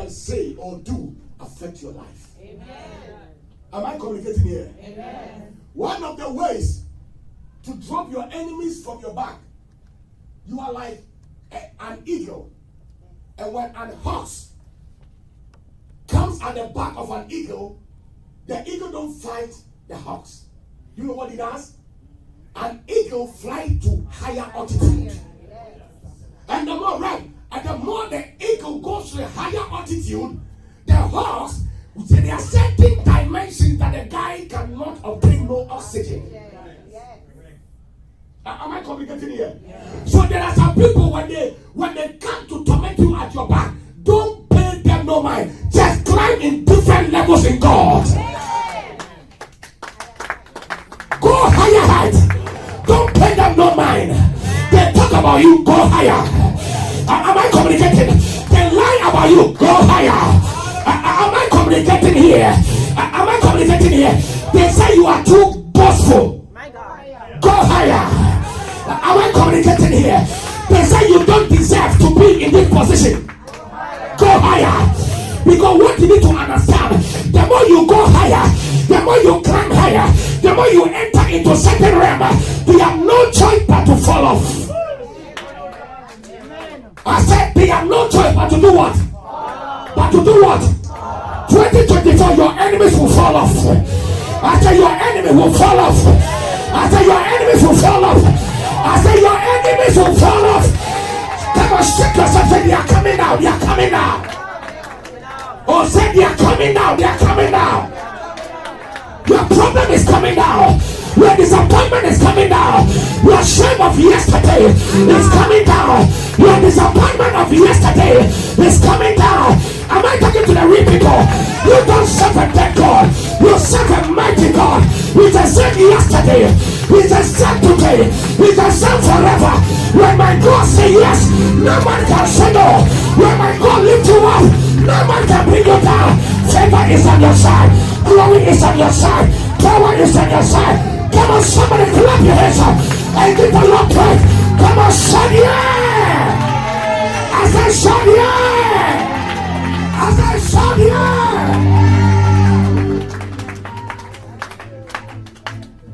can say or do affect your life. Amen. Am I communicating here? Amen. One of the ways to drop your enemies from your back, you are like an eagle. And when an horse comes at the back of an eagle, the eagle don't fight the hawks. You know what it does? An eagle flies to higher altitude. And the more the eagle goes to a higher altitude, the horse, there are certain dimensions that the guy cannot obtain no oxygen. Am I communicating here? So there are some people when they come to torment you at your back, don't pay them no mind. Just climb in different levels in God. Go higher height. Don't pay them no mind. They talk about you, go higher. Am I communicating? They lie about you, go higher. Am I communicating here? Am I communicating here? They say you are too boastful. Go higher. Am I communicating here? They say you don't deserve to be in this position. Go higher. Because what you need to understand, the more you go higher, the more you climb higher, the more you enter into certain realm, you have no choice but to fall off. I said they have no choice but to do what? But to do what? 2024, your enemies will fall off. I said your enemy will fall off. I said your enemies will fall off. I say your enemies will fall off. Come on, shake yourself. Say they are coming out. They are coming out. Oh, say they are coming out. They are coming out. Your problem is coming down. Your disappointment is coming down. Your shame of yesterday is coming down. Your disappointment of yesterday is coming down. Am I talking to the real people? You don't serve a dead God. You serve a mighty God. He's the same yesterday. He's the same today. He's the same forever. When my God say yes, no man can say no. When my God lift you up, no man can bring you down. Favor is on your side. Glory is on your side. Power is on your side. Come on, somebody clap your hands up and give the Lord praise. Come on, shout yeah! I said shout yeah! I said shout yeah!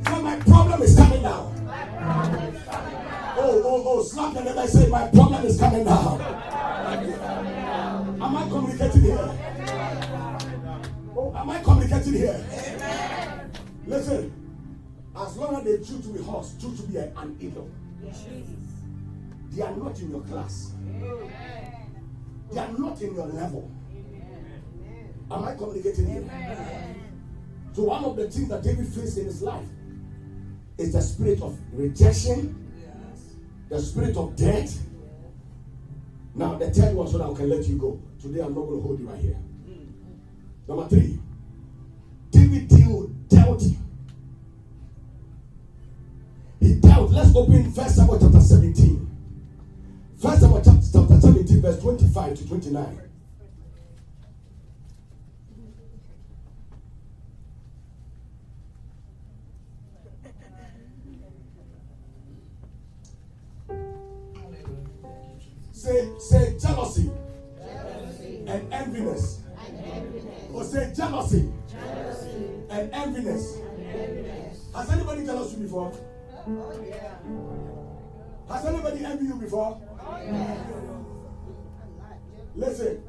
So my problem is coming down. Oh, slap your neighbor and say my problem is coming down. Am I communicating here? Oh, am I communicating here? Listen. As long as they choose to be horse, choose to be an eagle. They are not in your class. They are not in your level. Am I communicating here? So one of the things that David faced in his life is the spirit of rejection, the spirit of death. Now the third one, so that I can let you go. Today I'm not going to hold you right here. Number 3, David dealt. He dealt. Let's open 1 Samuel chapter 17. 1 Samuel chapter 17, verse 25 to 29. Say jealousy. And enviness. Or say jealousy. And enviness. Has anybody jealous you before? Oh, yeah. Has anybody envied you before? Oh, yeah. Listen,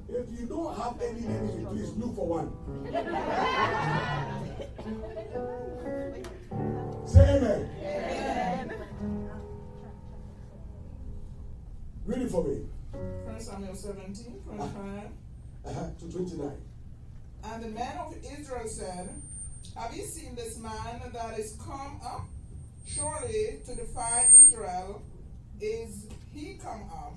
if you don't have any enemy, please look for one. Say amen. Amen. Read it for me. 1 Samuel 17, 25 to 29. And the men of Israel said, have you seen this man that is come up? Surely to defy Israel is he come up,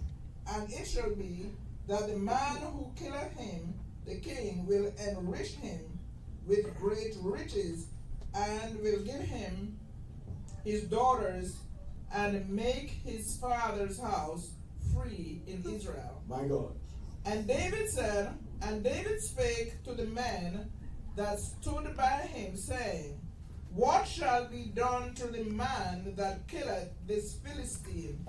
and it shall be that the man who killeth him, the king, will enrich him with great riches, and will give him his daughters, and make his father's house free in Israel. My God. And David said, and David spake to the men that stood by him, saying, what shall be done to the man that killeth this Philistine,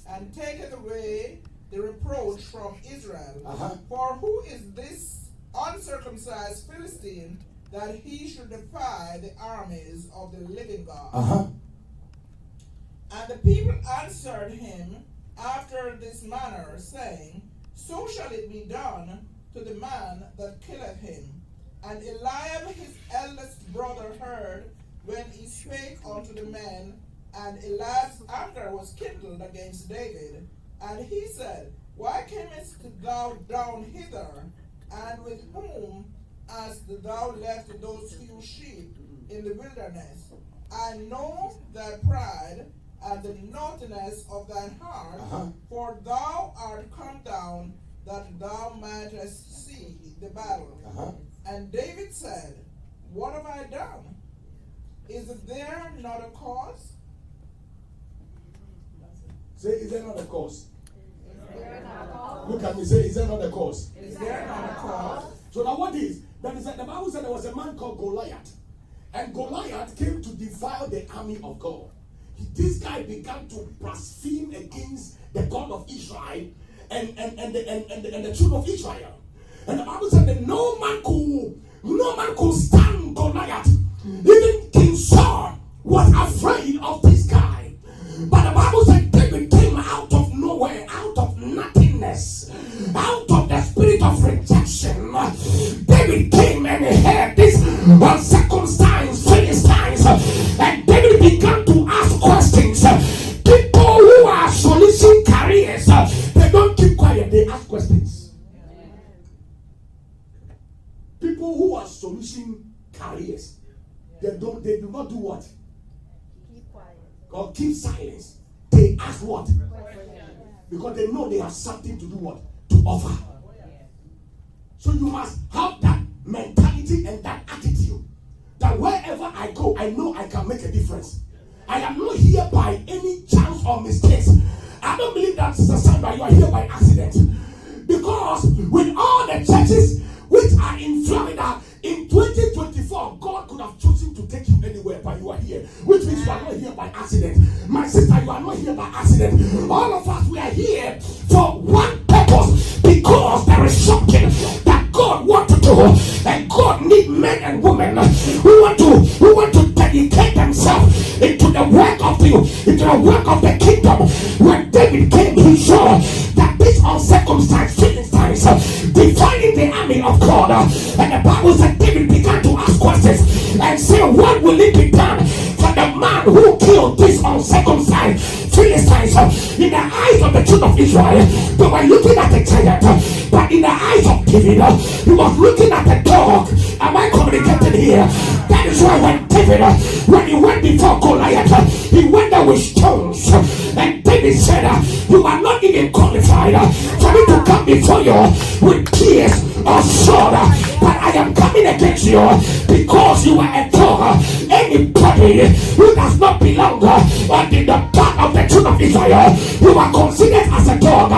and taketh away the reproach from Israel. For who is this uncircumcised Philistine that he should defy the armies of the living God? And the people answered him after this manner, saying, So shall it be done to the man that killeth him. And Eliab his eldest brother heard when he spake unto the men, and Eliab's anger was kindled against David. And he said, Why camest thou down hither? And with whom hast thou left those few sheep in the wilderness? I know thy pride and the naughtiness of thine heart, for thou art come down that thou mightest see the battle. And David said, What have I done? Is there not a cause? Say, is there not a cause? Look at me, say, is there not a cause? Is there not a cause? So now what is? That is that the Bible said there was a man called Goliath. And Goliath came to defile the army of God. This guy began to blaspheme against the God of Israel and the truth of Israel. And the Bible said that no man could stand Goliath. Even King Saul was afraid of this guy. But the Bible said David came out of nowhere, out of nothingness, out of the spirit of rejection. David came and he heard this uncircumcised Philistines, and David began to ask questions. People who are soliciting careers, they don't keep quiet, they ask questions. People who are soliciting careers, they do not do what? Keep quiet. Or keep silence. They ask what? Because they know they have something to do what? To offer. So you must have that mentality and that attitude that wherever I go, I know I can make a difference. I am not here by any chance or mistakes. I don't believe that, Sister Sandra, you are here by accident. Because with all the churches which are in Florida, in 2024, God could have chosen to take you anywhere, but you are here. Which means you are not here by accident. My sister, you are not here by accident. All of us, we are here for one purpose. Because there is something that God wants to do. And God needs men and women who want to dedicate themselves into the work of the kingdom. When David came, he saw that these uncircumcised Philistines defining the army of God. And the Bible said David began to ask questions and say, what will it be done for the man who killed these uncircumcised Philistines? In the eyes of the children of Israel, they were looking at a giant, but in the eyes of David, he was looking at a dog. Am I communicating here? That is why when David, when he went before Goliath, he went there with stones. And David said, you are not even qualified for me to come before you with tears or sword, but I am coming against you because you are a dog. Anybody who does not belong in the part of the children of Israel, you are considered as a dog.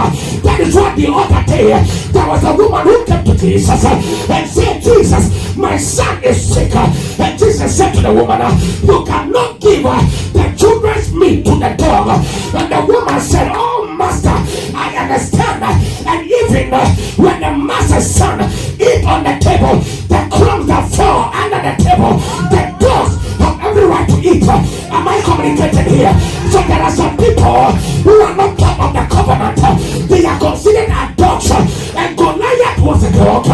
That is what the other day there was a woman who came to Jesus and said, Jesus, my son is sick. And Jesus said to the woman, you cannot give the children's meat to the dog. And the woman said, oh master, I understand. And even when the master's son eat on the table, the crumbs that fall under the table, the dogs have every right to eat. Am I communicating here? So there are some people who are not part of the covenant. They are considered as dogs. And Goliath was a dog.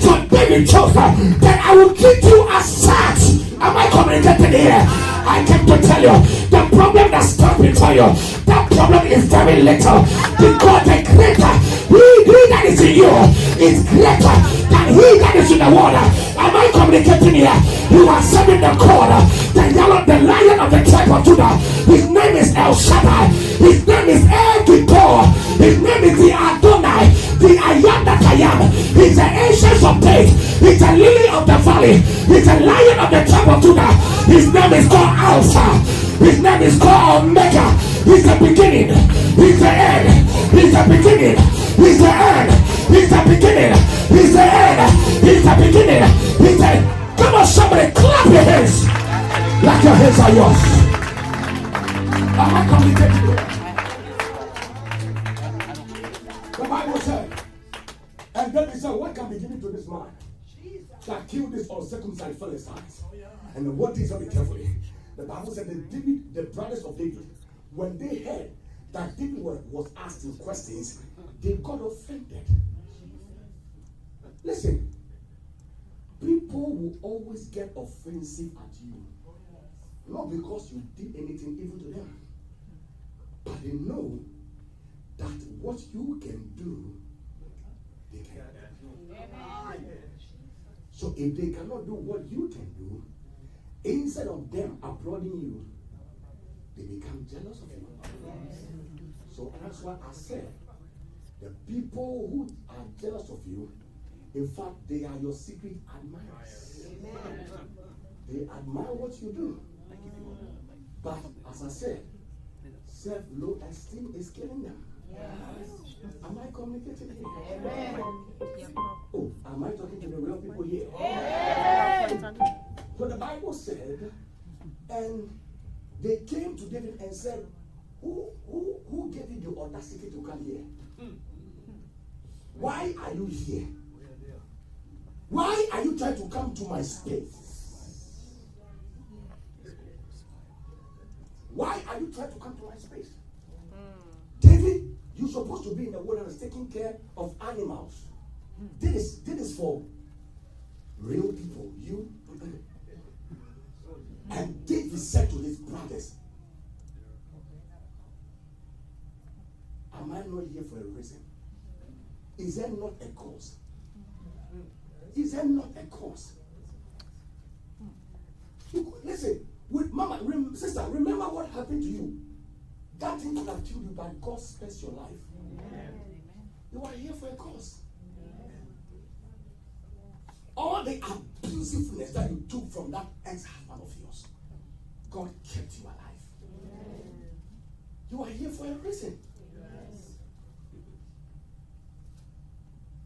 So David chose that I will treat you as such. Am I communicating here? I came to tell you the problem that stands before you, that problem is very little, because the greater he that is in you is greater than he that is in the water. Am I communicating here? You are serving the God, the lion of the tribe of Judah. His name is El Shaddai. His name is El Gibor. His name is the Adonai, the I am that I am. He's the ancient of days. He's the lily of the valley. He's the lion of the tribe of Judah. His name is called Alpha. His name is called Omega. He's the beginning. He's the end. He's the beginning. He's the end. He's the beginning. He's the end. He's the beginning. He's the... Come on, somebody, clap your hands. Like your hands are yours. Am I communicating? said, what can be given to this man that killed this uncircumcised Philistines? And what is very carefully? The Bible said that David, the brothers of David, when they heard that David was asking questions, they got offended. Listen, people will always get offensive at you. Not because you did anything evil to them, but they know that what you can do, they can do. So if they cannot do what you can do, instead of them applauding you, they become jealous of you. So that's why I said, the people who are jealous of you, in fact, they are your secret admirers. They admire what you do. But as I said, self-low esteem is killing them. Am I communicating here? Oh, am I talking to the real people here? So the Bible said, and they came to David and said, who gave you the audacity to come here? Why are you here? Why are you trying to come to my space? Why are you trying to come to my space? David, you're supposed to be in the wilderness taking care of animals. This is for real people. You. And David said to his brothers, am I not here for a reason? Is there not a cause? Is there not a cause? Listen, with mama, sister, remember what happened to you. That thing could have killed you, but God spares your life. Amen. You are here for a cause. All the abusiveness that you took from that ex-husband of yours, God kept you alive. Amen. You are here for a reason. Yes.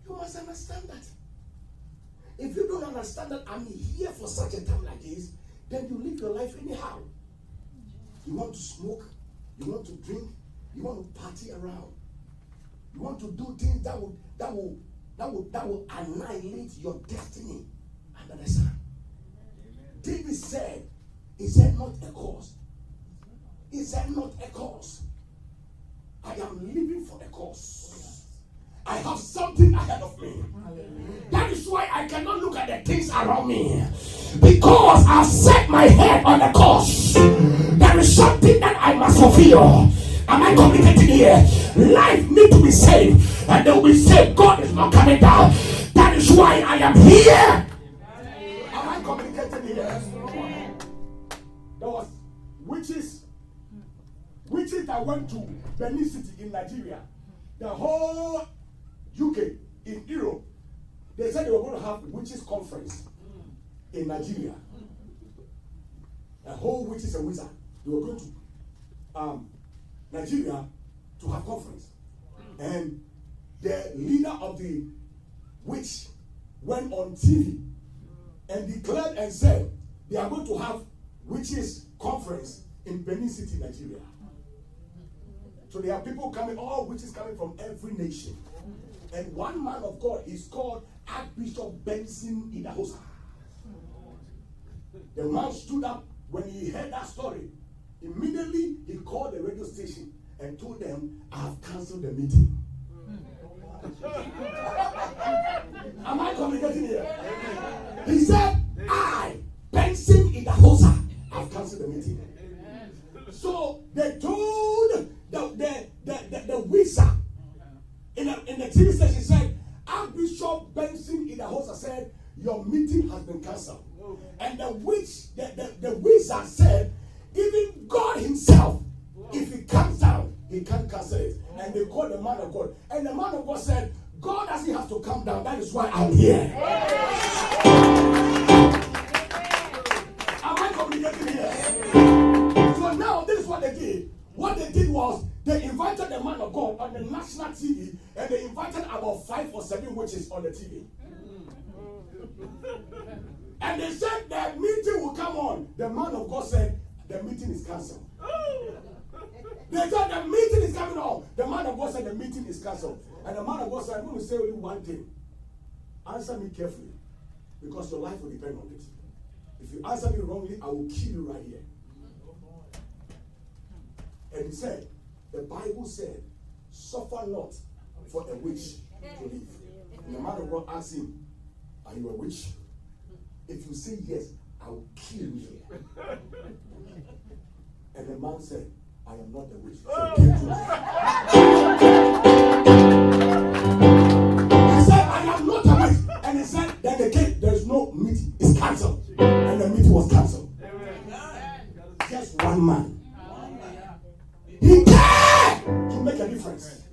You must understand that. If you don't understand that I'm here for such a time like this, then you live your life anyhow. You want to smoke, you want to drink, you want to party around, you want to do things that will annihilate your destiny under the sun. David said, is there not a cause? Is there not a cause? I am living for a cause. I have something ahead of me. That is why I cannot look at the things around me, because I've set my head on a course. There is something that I must fulfill. Am I communicating here? Life needs to be saved, and they will be saved. God is not coming down. That is why I am here. Am I communicating here? There was witches that went to Benin City in Nigeria. The whole UK, in Europe, they said they were going to have a witches conference in Nigeria. A whole witches and wizard. They were going to Nigeria to have conference. And the leader of the witch went on TV and declared and said they are going to have witches conference in Benin City, Nigeria. So there are people coming, all witches coming from every nation. And one man of God is called Archbishop Benson Idahosa. The man stood up when he heard that story. Immediately he called the radio station and told them, I have cancelled the meeting. Am I communicating here? He said, I, Benson Idahosa, have cancelled the meeting. So they told the wizard in the TV station, said, Archbishop Benson Idahosa said, your meeting has been cancelled. And the wizard said, even God himself, if he comes down, he can't cancel it. And they called the man of God. And the man of God said, God doesn't have to come down. That is why I'm here. Am I communicating here? So now, this is what they did. What they did was, they invited the man of God on the national TV, and they invited about 5 or 7 witches on the TV. And they said the meeting will come on. The man of God said, the meeting is cancelled. They said the meeting is coming on. The man of God said the meeting is cancelled. And the man of God said, I'm going to say only one thing. Answer me carefully, because your life will depend on it. If you answer me wrongly, I will kill you right here. And he said, the Bible said, suffer not for a witch to live. And the man of God asked him, are you a witch? If you say yes, I will kill you. And the man said, I am not a witch. So he said, I am not a witch. And he said, then the case, there's no meeting. It's cancelled. And the meeting was cancelled. Just one man. He dared to make a difference.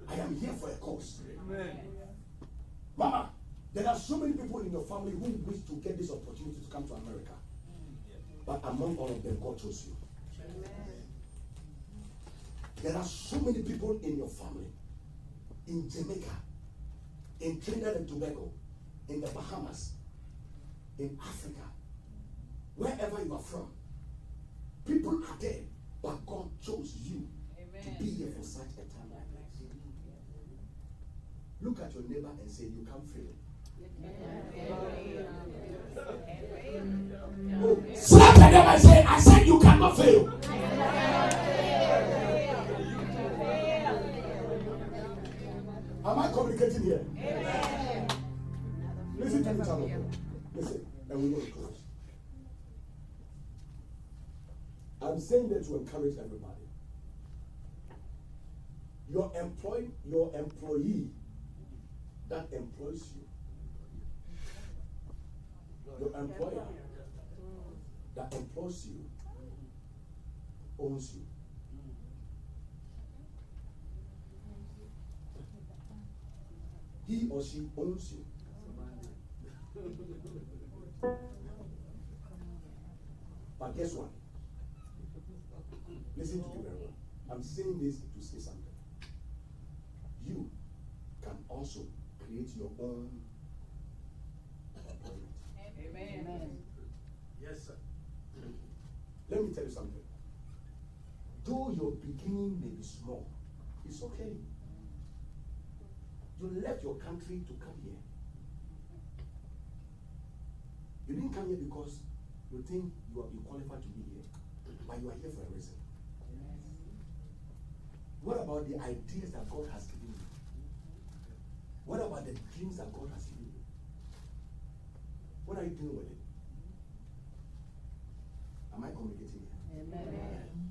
I am here for a cause. Mama, there are so many people in your family who wish to get this opportunity to come to America. But among all of them, God chose you. There are so many people in your family, in Jamaica, in Trinidad and Tobago, in the Bahamas, in Africa, wherever you are from. People are there, but God chose you to be here for such a time like this. Look at your neighbor and say, you can't fail. Oh, slap at them and say, I said you cannot fail. Am I communicating here? Listen to me, child. Listen, and we will close. I'm saying that to encourage everybody. Your employee that employs you, your employer that employs you owns you. He or she owns you. But guess what? Listen to me very well. I'm saying this to say something. You can also create your own employment. Amen. Yes, sir. Let me tell you something. Though your beginning may be small, it's okay. You left your country to come here. You didn't come here because you think you are qualified to be here, but you are here for a reason. What about the ideas that God has given you? What about the dreams that God has given you? What are you doing with it? Am I communicating here? Amen.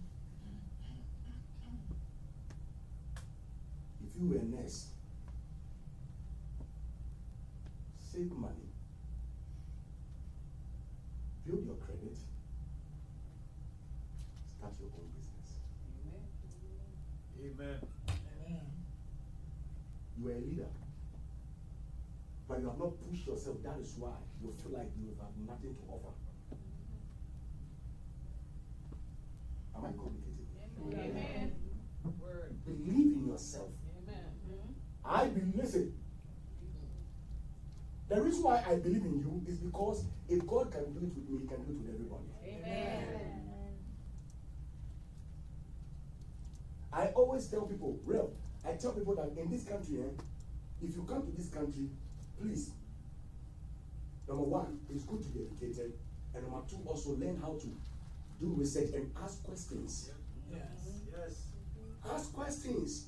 If you were a nurse, save money, build your credit, start your own business. Amen. You are a leader, but you have not pushed yourself. That is why you feel like you have nothing to offer. Am I communicating? Amen. Believe in yourself. I believe, listen. The reason why I believe in you is because if God can do it with me, He can do it with everybody. Amen. I always tell people, I tell people that in this country, if you come to this country, please, number one, it's good to be educated, and number two, also learn how to do research and ask questions. Yes. Ask questions.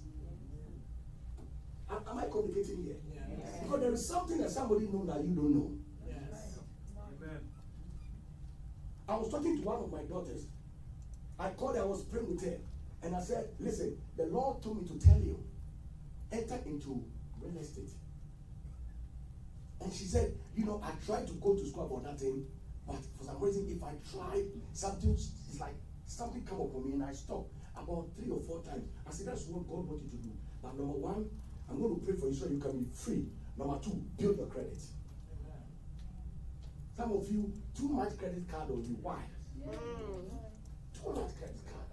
Am I communicating here? Yes. Because there is something that somebody knows that you don't know. Yes. Amen. I was talking to one of my daughters. I called her, I was praying with her. And I said, listen, the Lord told me to tell you, enter into real estate. And she said, I tried to go to school about that thing, but for some reason, if I try something, it's like something come up on me and I stop about 3 or 4 times. I said, that's what God wants you to do. But number one, I'm going to pray for you so you can be free. Number two, build your credit. Amen. Some of you, too much credit card on you. Why? Too much credit card.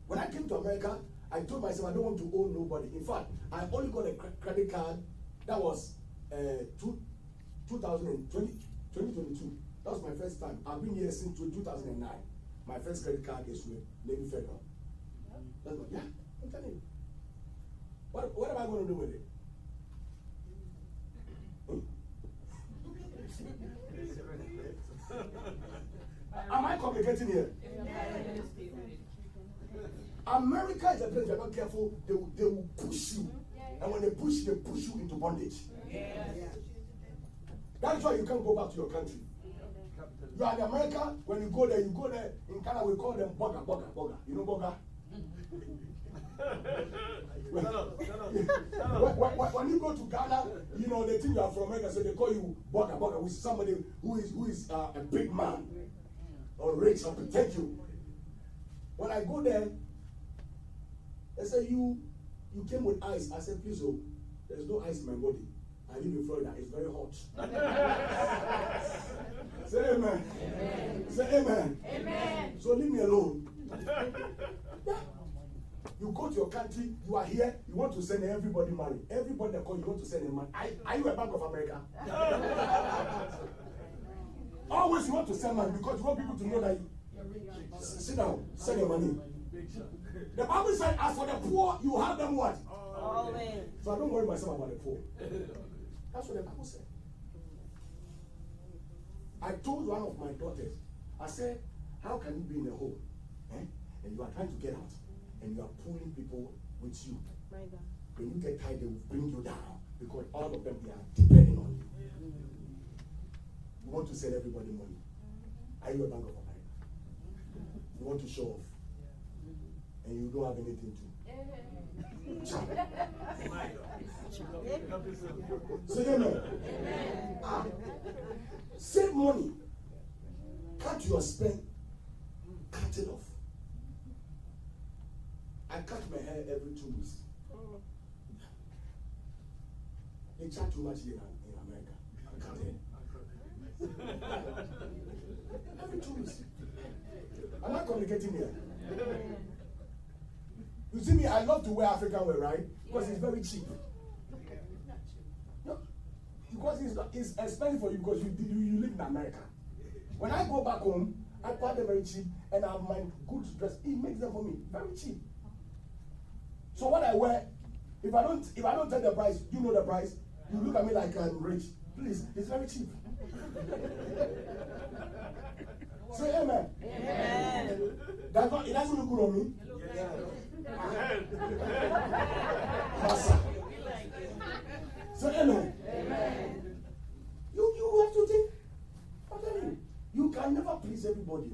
When I came to America, I told myself I don't want to owe nobody. In fact, I only got a credit card that was 2022. That was my first time. I've been here since 2009. My first credit card is with Navy Federal. That's what, yeah, I'm telling you. What am I going to do with it? Am I communicating here? America is a place you're not careful, they will push you. And when they push you into bondage. That's why you can't go back to your country. You are in America, when you go there in Canada, we call them bugger. You know bugger? When you go to Ghana, you know, they think you are from America, so they call you bugger, with somebody who is a big man or rich or protect you. When I go there, they say, you came with ice. I said, please, there's no ice in my body. I live in Florida. It's very hot. Say amen. Amen. Say amen. Amen. So leave me alone. Yeah. You go to your country, you are here, you want to send everybody money. Everybody that calls, you want to send them money. Are you a Bank of America? Always you want to send money because you want people to know that sit down, send your money. The Bible said, as for the poor, you have them what? Amen. So I don't worry myself about the poor. That's what the Bible said. I told one of my daughters, I said, how can you be in a hole? And you are trying to get out, and you are pulling people with you. When you get tired, they will bring you down, because all of them, they are depending on you. You want to send everybody money. Are you a Bank of America? You want to show off, and you don't have anything to. Say amen. Save money. Cut your spend. Cut it off. I cut my hair every 2 weeks. They charge too much here in America. I cut hair. Every 2 weeks. I'm not communicating here. You see me, I love to wear African wear, right? Because it's very cheap. No, because it's expensive for you because you live in America. When I go back home, I buy them very cheap and I have my good dress. It makes them for me very cheap. So what I wear, if I don't tell the price, you know the price. You look at me like I'm rich. Please, it's very cheap. Say amen. Amen. It doesn't look good on me. Yeah. So amen. Amen. You have to think. I'm telling you, you can never please everybody.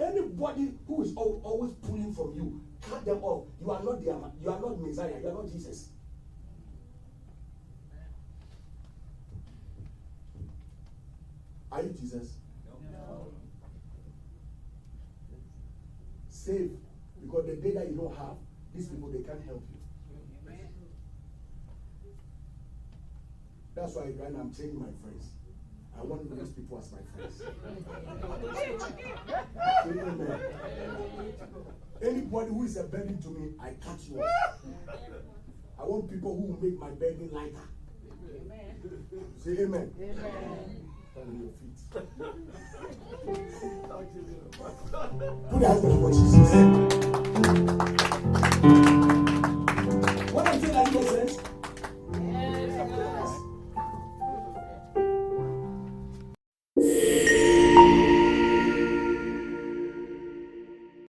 Anybody who is always pulling from you, cut them off. You are not Messiah. You are not Jesus. Are you Jesus? No. Save, because the day that you don't have, these people, they can't help you. Amen. That's why right now I'm changing my friends. I want these people as my friends. Amen. Anybody who is a burden to me, I cut you off. I want people who will make my burden lighter. Amen. Say amen. Amen. Stand on your feet. Put your hands before Jesus. What I'm saying, like you said,